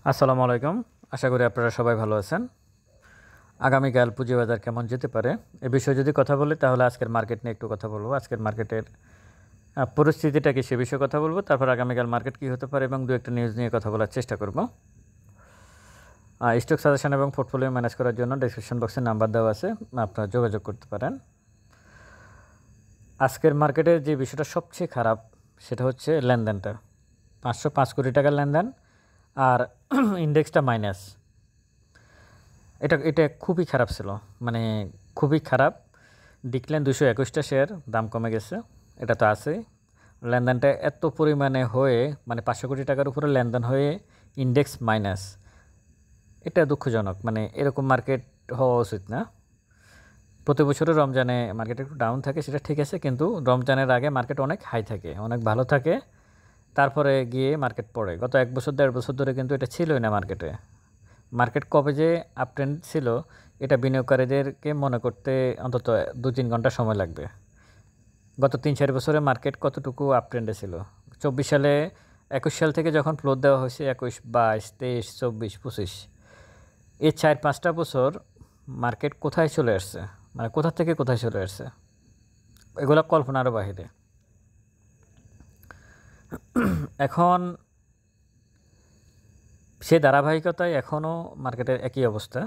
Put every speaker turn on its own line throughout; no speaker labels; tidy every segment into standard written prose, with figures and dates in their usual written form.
আসসালামু আলাইকুম। আশা করি আপনারা সবাই ভালো আছেন। আগামীকাল পুঁজিবাজার কেমন যেতে পারে এ বিষয়ে যদি কথা বলি তাহলে আজকের মার্কেট নিয়ে একটু কথা বলবো। আজকের মার্কেটের পরিস্থিতিটা কি সে বিষয়ে কথা বলবো, তারপর আগামীকাল মার্কেট কী হতে পারে এবং দু একটা নিউজ নিয়ে কথা বলার চেষ্টা করব। স্টক সাজেশন এবং পোর্টফোলিও ম্যানেজ করার জন্য ডেসক্রিপশন বক্সে নাম্বার দেওয়া আছে, আপনারা যোগাযোগ করতে পারেন। আজকের মার্কেটের যে বিষয়টা সবচেয়ে খারাপ সেটা হচ্ছে লেনদেনটা। 505 কোটি টাকার লেনদেন আর ইন্ডেক্সটা মাইনাস। এটা খুবই খারাপ ছিল, মানে খুবই খারাপ। ডিক্লাইন 221টা শেয়ার, দাম কমে গেছে, এটা তো আছেই। লেনদেনটা এত পরিমাণে হয়ে মানে 500 কোটি টাকার উপরে লেনদেন হয়ে ইন্ডেক্স মাইনাস, এটা দুঃখজনক। মানে এরকম মার্কেট হওয়া উচিত না। প্রতি বছরও রমজানে মার্কেট একটু ডাউন থাকে, সেটা ঠিক আছে, কিন্তু রমজানের আগে মার্কেট অনেক হাই থাকে, অনেক ভালো থাকে, তারপরে গিয়ে মার্কেট পড়ে। গত 1 বছর 1.5 বছর ধরে কিন্তু এটা ছিলই না মার্কেটে। মার্কেট কবে যে আপট্রেন্ড ছিল এটা বিনিয়োগকারীদেরকে মনে করতে অন্তত 2-3 ঘন্টা সময় লাগবে। গত 3-4 বছরে মার্কেট কতটুকু আপট্রেন্ডে ছিল। 24 সালে 21 সাল থেকে যখন ফ্লোর দেওয়া হয়েছে 21, 22, 23, 24, 25, এই 4-5টা বছর মার্কেট কোথায় চলে আসছে, মানে কোথা থেকে কোথায় চলে আসছে, এগুলো কল্পনারও বাহিরে। এখন সেই ধারাবাহিকতায় এখনও মার্কেটের একই অবস্থা।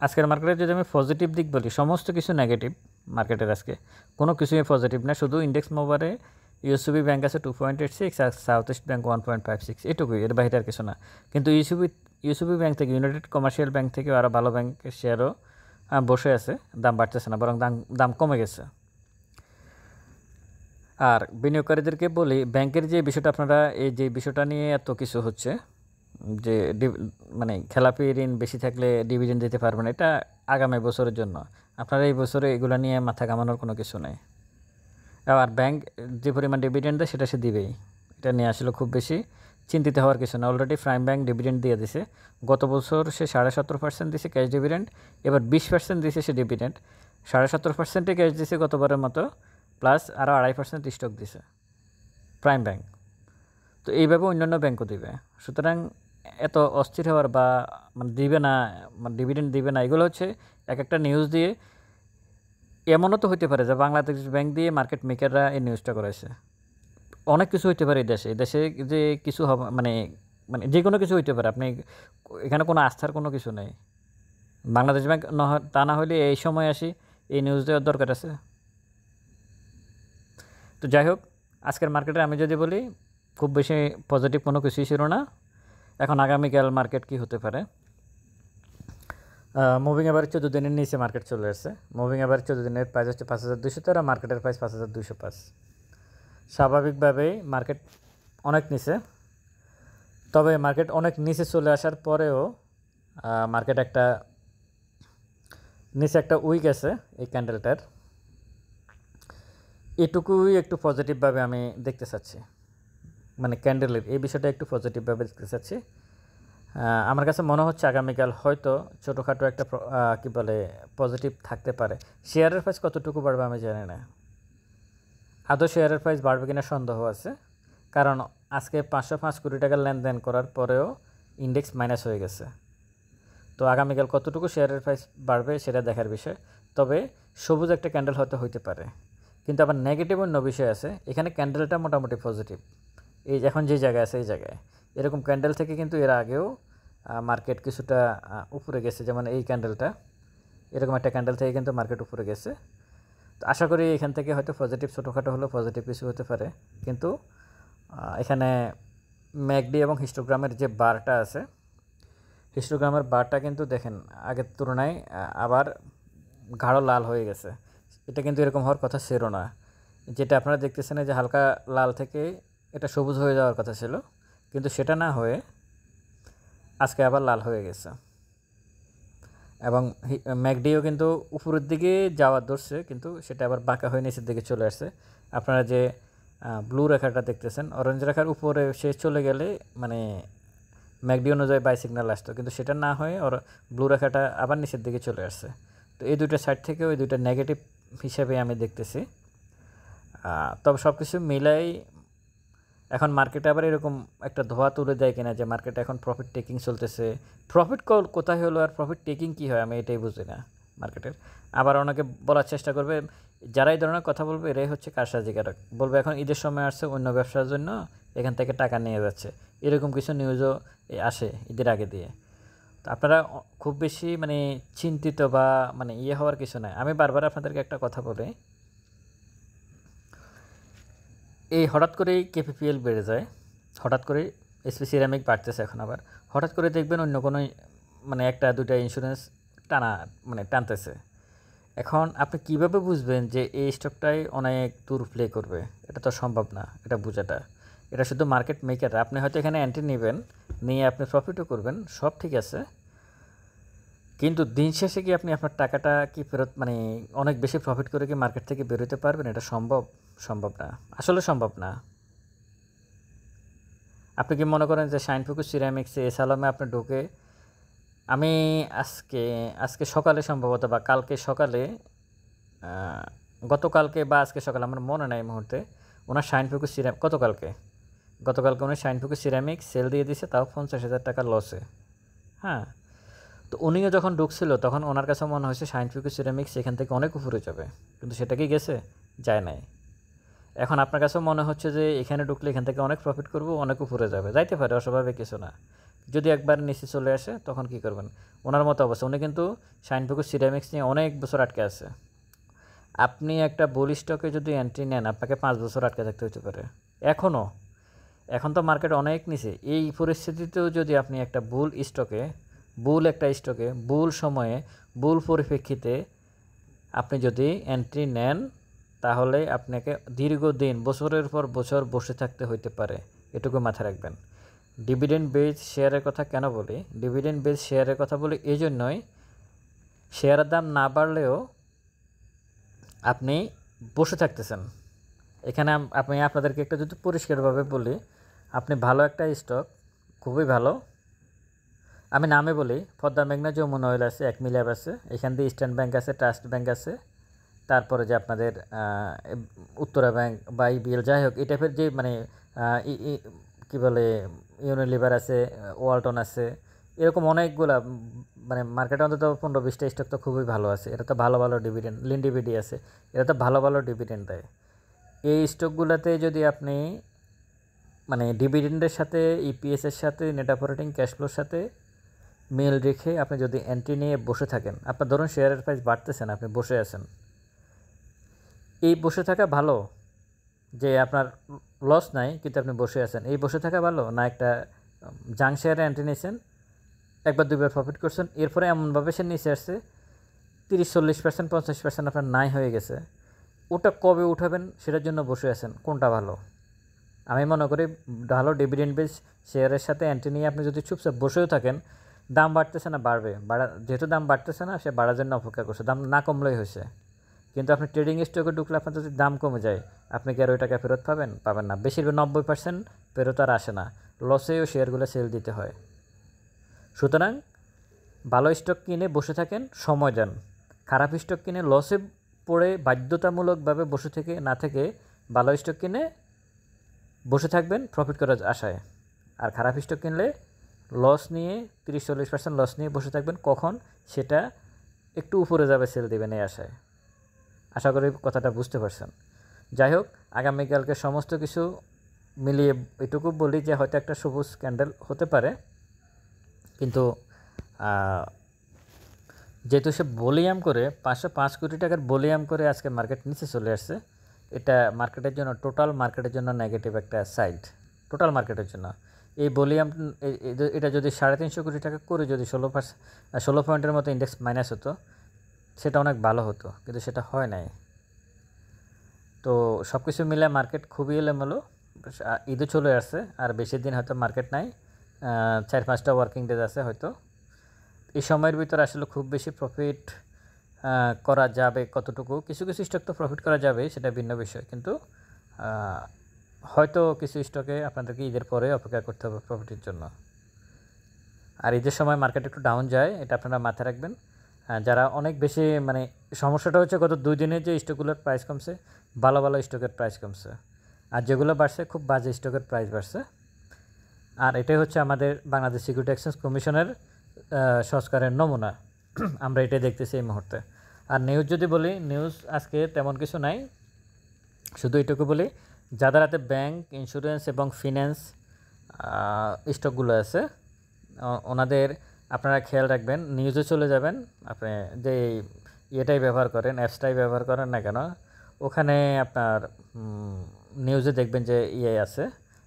আজকের মার্কেটে যদি আমি পজিটিভ দিক বলি, সমস্ত কিছু নেগেটিভ মার্কেটের। আজকে কোনো কিছুই পজিটিভ না, শুধু ইন্ডেক্স মোবারে ইউসিবি ব্যাংক আছে 2.86 আর সাউথ ইস্ট ব্যাংক 1.56, এটুকুই, এর বাইরে আর কিছু না। কিন্তু ইউসিবি ব্যাংক থেকে, ইউনাইটেড কমার্শিয়াল ব্যাংক থেকে আরও ভালো ব্যাংকের শেয়ারও বসে আছে, দাম বাড়তেছে না, বরং দাম কমে গেছে। আর বিনিয়োগকারীদেরকে বলি, ব্যাংকের যে বিষয়টা, আপনারা এই যে বিষয়টা নিয়ে এত কিছু হচ্ছে যে মানে খেলাপি ঋণ বেশি থাকলে ডিভিডেন্ড দিতে পারবেন, এটা আগামী বছরের জন্য। আপনারা এই বছরে এগুলো নিয়ে মাথা ঘামানোর কোনো কিছু নেই। আর ব্যাংক যে পরিমাণ ডিভিডেন্ড দেয় সেটা সে দিবেই, এটা নিয়ে আসলে খুব বেশি চিন্তিত হওয়ার কিছু না। অলরেডি প্রাইম ব্যাংক ডিভিডেন্ড দিয়ে দিছে। গত বছর সে 17.5% দিছে ক্যাশ ডিভিডেন্ড, এবার 20% দিছে সে ডিভিডেন্ড। 17.5%-এ ক্যাশ দিছে গতবারের মতো, প্লাস আরও 2.5% স্টক দিছে প্রাইম ব্যাংক। তো এইভাবে অন্যান্য ব্যাংকও দিবে। সুতরাং এত অস্থির হওয়ার বা মানে দিবে না, মানে ডিভিডেন্ড দিবে না, এগুলো হচ্ছে এক একটা নিউজ দিয়ে। এমনও তো হতে পারে যে বাংলাদেশ ব্যাংক দিয়ে মার্কেট মেকাররা এই নিউজটা করেছে। অনেক কিছু হইতে পারে এই দেশে যে কিছু হবে, মানে মানে যে কোনো কিছু হইতে পারে। আপনি এখানে কোনো আস্থার কোনো কিছু নেই। বাংলাদেশ ব্যাংক তা না হলে এই সময় আসি এই নিউজ দেওয়ার দরকার আছে। তো যাই হোক, আজকের মার্কেটে আমি যদি বলি খুব বেশি পজিটিভ কোনো কিছুই ছিল না। এখন আগামীকাল মার্কেট কি হতে পারে। মুভিং এভারেজ 14 দিনের নিচে মার্কেট চলে আসছে। মুভিং এভারেজ 14 দিনের প্রাইস হচ্ছে 5213, আর মার্কেটের প্রাইস 5205। স্বাভাবিকভাবেই মার্কেট অনেক নিচে। তবে মার্কেট অনেক নিচে চলে আসার পরেও মার্কেট একটা নিচে একটা উইক আছে এই ক্যান্ডেলটার, এটুকুই একটু পজিটিভভাবে আমি দেখতে চাচ্ছি। মানে ক্যান্ডেলের এই বিষয়টা একটু পজিটিভভাবে দেখতে চাচ্ছি। আমার কাছে মনে হচ্ছে আগামীকাল হয়তো ছোটোখাটো একটা কী বলে পজিটিভ থাকতে পারে। শেয়ারের প্রাইস কতটুকু বাড়বে আমি জানি না। আদৌ শেয়ারের প্রাইস বাড়বে কিনা সন্দেহ আছে, কারণ আজকে 505 কোটি টাকার লেনদেন করার পরেও ইন্ডেক্স মাইনাস হয়ে গেছে। তো আগামীকাল কতটুকু শেয়ারের প্রাইস বাড়বে সেটা দেখার বিষয়। তবে সবুজ একটা ক্যান্ডেল হয়তো হইতে পারে, কিন্তু আবার নেগেটিভ অন্য বিষয় আছে। এখানে ক্যান্ডেলটা মোটামুটি পজিটিভ, এই এখন যে জায়গায় আছে এই জায়গায়। এরকম ক্যান্ডেল থেকে কিন্তু এর আগেও মার্কেট কিছুটা উপরে গেছে, যেমন এই ক্যান্ডেলটা, এরকম একটা ক্যান্ডেল থেকে কিন্তু মার্কেট উপরে গেছে। তো আশা করি এখান থেকে হয়তো পজিটিভ, ছোটোখাটো হলেও পজিটিভ কিছু হতে পারে। কিন্তু এখানে ম্যাকডি এবং হিস্টোগ্রামের যে বারটা আছে, হিস্টোগ্রামের বারটা কিন্তু দেখেন আগের তুলনায় আবার গাঢ় লাল হয়ে গেছে। এটা কিন্তু এরকম হওয়ার কথা ছিল না। যেটা আপনারা দেখতেছেন যে হালকা লাল থেকে এটা সবুজ হয়ে যাওয়ার কথা ছিল, কিন্তু সেটা না হয়ে আজকে আবার লাল হয়ে গেছে। এবং ম্যাকডিও কিন্তু উপরের দিকে যাওয়ার ধরছে, কিন্তু সেটা আবার বাঁকা হয়ে নিচের দিকে চলে আসছে। আপনারা যে ব্লু রেখাটা দেখতেছেন, অরেঞ্জ রেখার উপরে সে চলে গেলে মানে ম্যাকডি অনুযায়ী বাই সিগন্যাল আসতো, কিন্তু সেটা না হয়ে ওর ব্লু রেখাটা আবার নিচের দিকে চলে আসছে। তো এই দুইটা সাইড থেকে ওই দুইটা নেগেটিভ হিসেবে আমি দেখতেছি। তবে সব কিছু মিলাই এখন মার্কেটে আবার এরকম একটা ধোয়া তুলে দেয় কিনা যে মার্কেটে এখন প্রফিট টেকিং চলতেছে। প্রফিট কোথায় হলো আর প্রফিট টেকিং কী হয় আমি এটাই বুঝি না মার্কেটের। আবার অনেকে বলার চেষ্টা করবে, যারা এই ধরনের কথা বলবে এরাই হচ্ছে কারসাজিকারক। বলবে এখন ঈদের সময় আসছে অন্য ব্যবসার জন্য এখান থেকে টাকা নিয়ে যাচ্ছে, এরকম কিছু নিউজও আসে ঈদের আগে দিয়ে। তো আপনারা খুব বেশি মানে চিন্তিত বা মানে ইয়ে হওয়ার কিছু নাই। আমি বারবার আপনাদেরকে একটা কথা বলি, এই হঠাৎ করেই কেপিপিএল বেড়ে যায়, হঠাৎ করে এসপি সিরামিক বাড়তেছে, এখন আবার হঠাৎ করে দেখবেন অন্য কোনো মানে একটা দুইটা ইন্স্যুরেন্স টানতেছে। এখন আপনি কিভাবে বুঝবেন যে এই স্টকটাই অনেক দূর প্লে করবে? এটা তো সম্ভব না এটা বোঝাটা। এটা শুধু মার্কেট মেকার। আপনি হয়তো এখানে এন্ট্রি নেবেন, নিয়ে আপনি প্রফিটও করবেন, সব ঠিক আছে, কিন্তু দিন শেষে কি আপনি আপনার টাকাটা কি ফেরত মানে অনেক বেশি প্রফিট করে কি মার্কেট থেকে বেরোতে পারবেন? এটা সম্ভব না, আসলে সম্ভব না। আপনি কি মনে করেন যে শাইন ফোকাস সিরামিক্সে এস আলমে আপনি ঢুকে, আমি আজকে সকালে সম্ভবত বা কালকে সকালে, গতকালকে বা আজকে সকালে আমার মনে নাই এই মুহূর্তে, ওনার শাইন ফোকাস গতকালকে উনি শাইন ফোকাস সিরামিক সেল দিয়ে দিছে, তাও 50,000 টাকা লসে। হ্যাঁ, তো উনিও যখন ঢুকছিল তখন ওনার কাছে মনে হয়েছে শাইন ফোকাস সিরামিক্স এখান থেকে অনেক উপরে যাবে, কিন্তু সেটা কি গেছে? যায় নাই। এখন আপনার কাছেও মনে হচ্ছে যে এখানে ঢুকলে এখান থেকে অনেক প্রফিট করব, অনেক উপরে যাবে, যাইতে পারে, অস্বাভাবিক কিছু না। যদি একবার নিচে চলে আসে তখন কি করবেন? ওনার মতো অবস্থা। উনি কিন্তু শাইন ফোকাস সিরামিক্স নিয়ে অনেক বছর আটকে আছে। আপনি একটা বুল স্টকে যদি এন্ট্রি নেন আপনাকে 5 বছর আটকে থাকতে হতে পারে এখন তো মার্কেট অনেক নিচে। এই পরিস্থিতিতেও যদি আপনি একটা বুল সময়ে বুল পরিপ্রেক্ষিতে আপনি যদি এন্ট্রি নেন, তাহলে আপনাকে দীর্ঘদিন বছরের পর বছর বসে থাকতে হইতে পারে, এটুকু মাথায় রাখবেন। ডিভিডেন্ড বেস শেয়ারের কথা কেন বলি? ডিভিডেন্ড বেস শেয়ারের কথা বলি এই জন্যই, শেয়ারের দাম না বাড়লেও আপনি বসে থাকতেছেন। এখানে আমি আপনাদেরকে একটা যদি পরিষ্কারভাবে বলি, আপনি ভালো একটা স্টক, খুবই ভালো, আমি নামে বলি, পদ্মা মেঘনা যমুনা অয়েল আছে, 1 মিলিয়ন আছে, এখান দিয়ে ইস্টার্ন ব্যাংক আছে, ট্রাস্ট ব্যাংক আছে, তারপরে যে আপনাদের উত্তরা ব্যাংক বা ইবিএল, যাই হোক এই টাইপের যে মানে কী বলে ইউনিলিভার আছে, ওয়ালটন আছে, এরকম অনেকগুলা মানে মার্কেটে অন্তত 15-20টা স্টক তো খুবই ভালো আছে। এটা তো ভালো ভালো ডিভিডেন্ড, লিন্ডিভিডি আছে, এটা তো ভালো ভালো ডিভিডেন্ড দেয়। এই স্টকগুলোতে যদি আপনি মানে ডিভিডেন্ডের সাথে ইপিএসের সাথে নেট অপারেটিং ক্যাশ ফ্লোর সাথে মিল রেখে আপনি যদি এন্ট্রি নিয়ে বসে থাকেন, আপনার ধরুন শেয়ারের প্রাইস বাড়তেছেন, আপনি বসে আছেন, এই বসে থাকা ভালো যে আপনার লস নাই কিন্তু আপনি বসে আছেন, এই বসে থাকা ভালো না একটা জাং শেয়ারে এন্ট্রি নিয়েছেন, একবার দুইবার প্রফিট করছেন, এরপরে এমনভাবে সে নিচে আসছে 30-40%, 50% আপনার নাই হয়ে গেছে, ওটা কবে উঠাবেন সেটার জন্য বসে আছেন, কোনটা ভালো? আমি মনে করি ভালো ডিভিডেন্ড বেস শেয়ারের সাথে এন্ট্রি নিয়ে আপনি যদি চুপচাপ বসেও থাকেন, দাম বাড়তেছে না বাড়বে, যেহেতু দাম বাড়তেছে না সে বাড়ার জন্য অপেক্ষা করছে, দাম না কমলেই হয়েছে। কিন্তু আপনি ট্রেডিং স্টকে ঢুকলে আপনার যদি দাম কমে যায়, আপনি কি আর ওই টাকা ফেরত পাবেন না। বেশিরভাগ 90% ফেরত আর আসে না, লসেও শেয়ারগুলো সেল দিতে হয়। সুতরাং ভালো স্টক কিনে বসে থাকেন, সময় দেন। খারাপ স্টক কিনে লসে পড়ে বাধ্যতামূলকভাবে বসে থেকে না থেকে ভালো স্টক কিনে বসে থাকবেন প্রফিট করার আশায়। আর খারাপ স্টক কিনলে লস নিয়ে 30-40% লস নিয়ে বসে থাকবেন, কখন সেটা একটু উপরে যাবে সেল দেবেন এই আশায়। আশা করি কথাটা বুঝতে পারছেন। যাই হোক, আগামীকালকে সমস্ত কিছু মিলিয়ে এটুকু বলি যে হয়তো একটা সবুজ ক্যান্ডেল হতে পারে, কিন্তু যেহেতু সে ভলিউম করে 505 কোটি টাকার ভলিউম করে আজকে মার্কেট নিচে চলে আসছে, এটা মার্কেটের জন্য টোটাল মার্কেটের জন্য নেগেটিভ একটা সাইড, টোটাল মার্কেটের জন্য। এই ভলিউম এটা যদি 350 কোটি টাকা করে যদি 16 পয়েন্টের মতো ইন্ডেক্স মাইনাস হতো, সেটা অনেক ভালো হতো, কিন্তু সেটা হয় নাই। তো সব কিছু মিলে মার্কেট খুবই এলোমেলো, ঈদও চলে আসছে, আর বেশি দিন হয়তো মার্কেট নাই, 4-5টা ওয়ার্কিং ডেজ আছে হয়তো। এই সময়ের ভিতরে আসলে খুব বেশি প্রফিট করা যাবে কতটুকু, কিছু কিছু স্টক তো প্রফিট করা যাবে, সেটা ভিন্ন বিষয়, কিন্তু হয়তো কিছু স্টকে আপনাদেরকে ঈদের পরে অপেক্ষা করতে হবে প্রফিটের জন্য। আর ঈদের সময় মার্কেট একটু ডাউন যায়, এটা আপনারা মাথায় রাখবেন। যারা অনেক বেশি মানে সমস্যাটা হচ্ছে গত 2 দিনে যে স্টকগুলোর প্রাইস কমছে, ভালো ভালো স্টকের প্রাইস কমছে। আর যেগুলো বাড়ছে খুব বাজে স্টকের প্রাইস বাড়ছে। আর এটাই হচ্ছে আমাদের বাংলাদেশ সিকিউরিটি এক্সচেঞ্জ কমিশনের সংস্কারের নমুনা। আমরা এটাই দেখতেছি এই মুহূর্তে। আর নিউজ যদি বলি, নিউজ আজকে তেমন কিছু নাই, শুধু এটুকু বলি, যাদের হাতে ব্যাংক, ইন্স্যুরেন্স এবং ফিন্যান্স স্টকগুলো আছে ওনাদের আপনারা খেয়াল রাখবেন, নিউজে চলে যাবেন, আপনি যে ইয়েটাই ব্যবহার করেন, অ্যাপসটাই ব্যবহার করেন না কেন, ওখানে আপনার নিউজে দেখবেন যে ইয়ে আছে,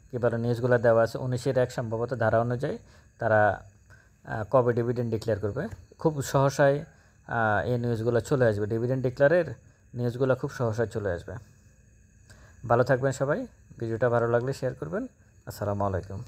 কী বলে, নিউজগুলো দেওয়া আছে 19-1 সম্ভবত ধারা অনুযায়ী তারা কবে ডিভিডেন্ড ডিক্লেয়ার করবে। খুব সহসায় এই নিউজগুলো চলে আসবে, ডিভিডেন্ড ডিক্লেয়ারের নিউজগুলো খুব সহসায় চলে আসবে। ভালো থাকবেন সবাই, ভিডিওটা ভালো লাগলে শেয়ার করবেন। আসসালামু আলাইকুম।